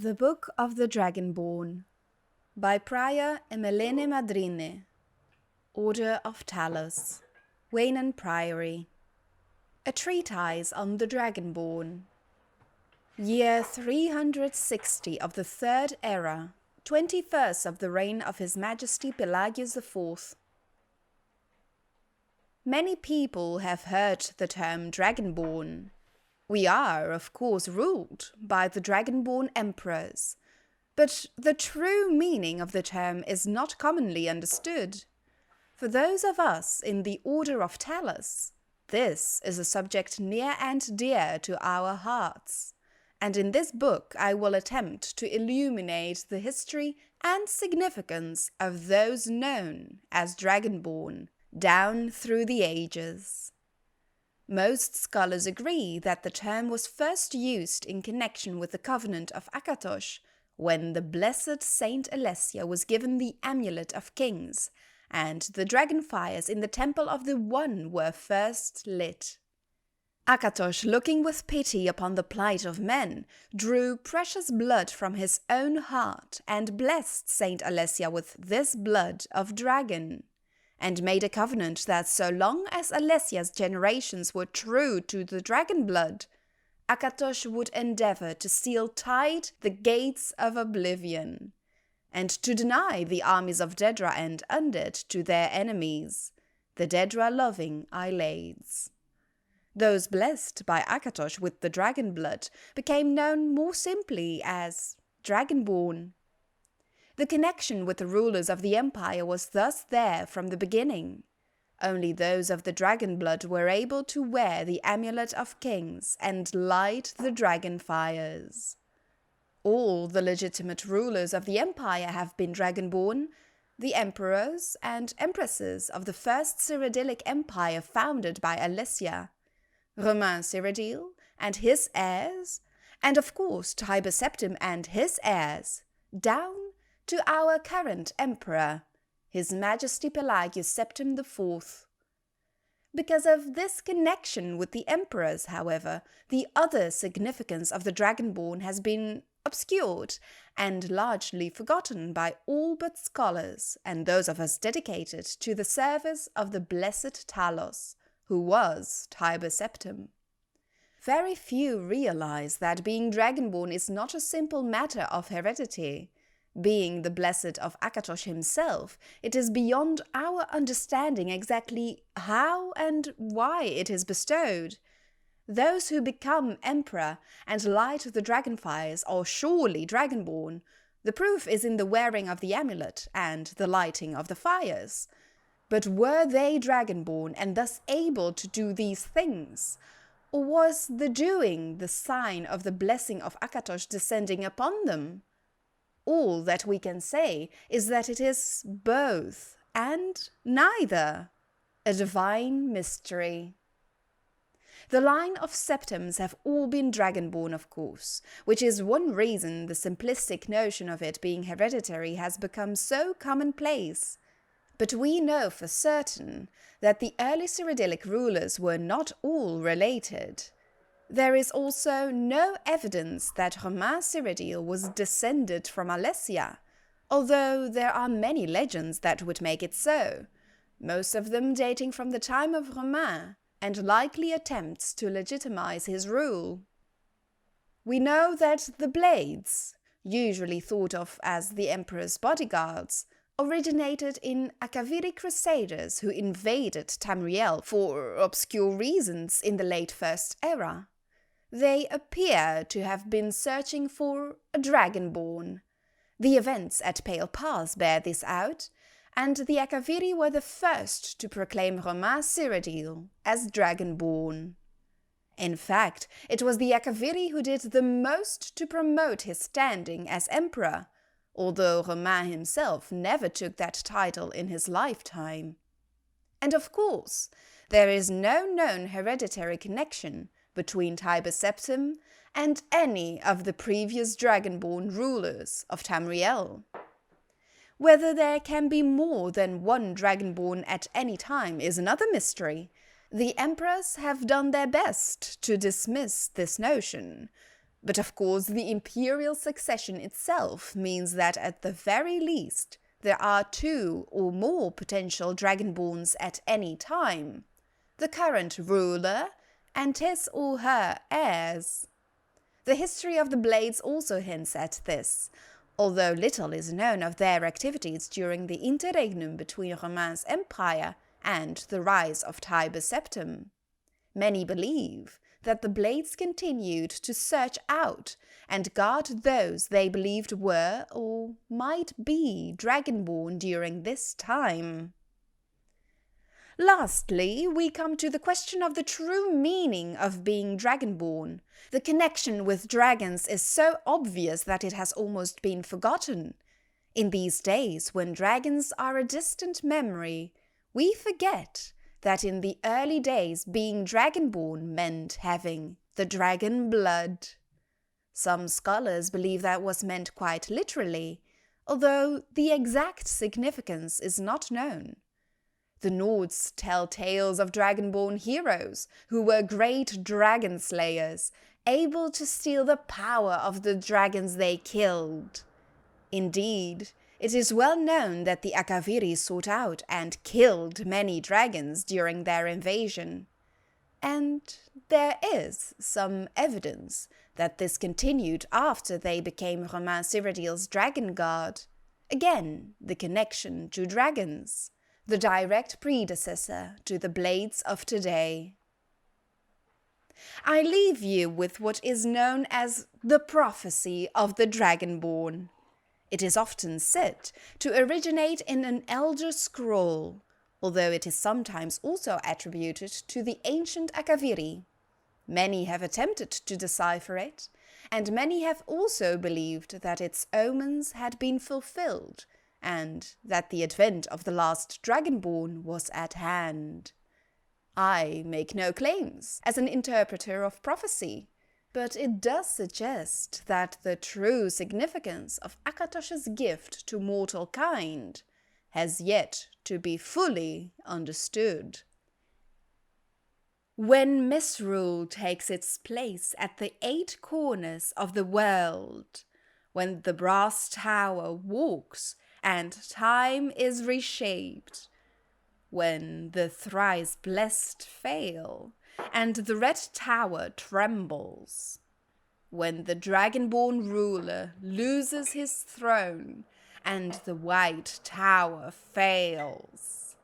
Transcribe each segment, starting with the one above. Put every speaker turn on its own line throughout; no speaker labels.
The Book of the Dragonborn by Prior Emelene Madrine, Order of Talos, Waynon Priory. A treatise on the Dragonborn. Year 360 of the Third Era, 21st of the reign of His Majesty Pelagius IV. Many people have heard the term Dragonborn. We are, of course, ruled by the Dragonborn Emperors, but the true meaning of the term is not commonly understood. For those of us in the Order of Talos, this is a subject near and dear to our hearts, and in this book I will attempt to illuminate the history and significance of those known as Dragonborn down through the ages. Most scholars agree that the term was first used in connection with the Covenant of Akatosh, when the blessed Saint Alessia was given the Amulet of Kings, and the Dragonfires in the Temple of the One were first lit. Akatosh, looking with pity upon the plight of men, drew precious blood from his own heart and blessed Saint Alessia with this blood of dragon, and made a covenant that so long as Alessia's generations were true to the dragon blood, Akatosh would endeavor to seal tight the Gates of Oblivion, and to deny the armies of Daedra and undead to their enemies, the Daedra-loving Ayleids. Those blessed by Akatosh with the dragon blood became known more simply as Dragonborn. The connection with the rulers of the empire was thus there from the beginning. Only those of the dragon blood were able to wear the Amulet of Kings and light the Dragonfires. All the legitimate rulers of the empire have been Dragonborn, the emperors and empresses of the first Cyrodiilic Empire founded by Alessia, Romain Cyrodiil and his heirs, and of course Tiber Septim and his heirs, down to our current emperor, His Majesty Pelagius IV. Because of this connection with the emperors, however, the other significance of the Dragonborn has been obscured and largely forgotten by all but scholars and those of us dedicated to the service of the blessed Talos, who was Tiber Septim. Very few realize that being Dragonborn is not a simple matter of heredity. Being the blessed of Akatosh himself, it is beyond our understanding exactly how and why it is bestowed. Those who become emperor and light the Dragonfires are surely Dragonborn. The proof is in the wearing of the amulet and the lighting of the fires. But were they Dragonborn and thus able to do these things? Or was the doing the sign of the blessing of Akatosh descending upon them? All that we can say is that it is both and neither, a divine mystery. The line of Septims have all been Dragonborn, of course, which is one reason the simplistic notion of it being hereditary has become so commonplace. But we know for certain that the early Cyrodiilic rulers were not all related. There is also no evidence that Romain Cyrodiil was descended from Alessia, although there are many legends that would make it so, most of them dating from the time of Romain and likely attempts to legitimize his rule. We know that the Blades, usually thought of as the emperor's bodyguards, originated in Akaviri crusaders who invaded Tamriel for obscure reasons in the late First Era. They appear to have been searching for a Dragonborn. The events at Pale Pass bear this out, and the Akaviri were the first to proclaim Romain Cyrodiil as Dragonborn. In fact, it was the Akaviri who did the most to promote his standing as emperor, although Romain himself never took that title in his lifetime. And of course, there is no known hereditary connection between Tiber Septim and any of the previous Dragonborn rulers of Tamriel. Whether there can be more than one Dragonborn at any time is another mystery. The emperors have done their best to dismiss this notion, But of course, the imperial succession itself means that at the very least, there are 2 or more potential Dragonborns at any time, the current ruler and his or her heirs. The history of the Blades also hints at this, although little is known of their activities during the interregnum between Romain's empire and the rise of Tiber Septim. Many believe that the Blades continued to search out and guard those they believed were or might be Dragonborn during this time. Lastly, we come to the question of the true meaning of being Dragonborn. The connection with dragons is so obvious that it has almost been forgotten. In these days, when dragons are a distant memory, we forget that in the early days being Dragonborn meant having the dragon blood. Some scholars believe that was meant quite literally, although the exact significance is not known. The Nords tell tales of Dragonborn heroes who were great dragon slayers, able to steal the power of the dragons they killed. Indeed, it is well known that the Akaviri sought out and killed many dragons during their invasion. And there is some evidence that this continued after they became Romain Cyrodiil's Dragon Guard. Again, the connection to dragons, the direct predecessor to the Blades of today. I leave you with what is known as the prophecy of the Dragonborn. It is often said to originate in an elder scroll, although it is sometimes also attributed to the ancient Akaviri. Many have attempted to decipher it, and many have also believed that its omens had been fulfilled, and that the advent of the last Dragonborn was at hand. I make no claims as an interpreter of prophecy, but it does suggest that the true significance of Akatosh's gift to mortal kind has yet to be fully understood. When misrule takes its place at the 8 corners of the world, when the brass tower walks and time is reshaped, when the thrice blessed fail and the red tower trembles, when the Dragonborn ruler loses his throne and the white tower fails,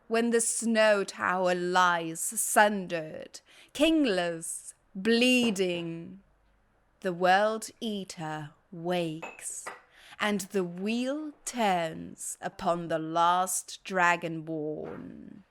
when the snow tower lies sundered, kingless, bleeding, the World Eater wakes, and the wheel turns upon the last Dragonborn.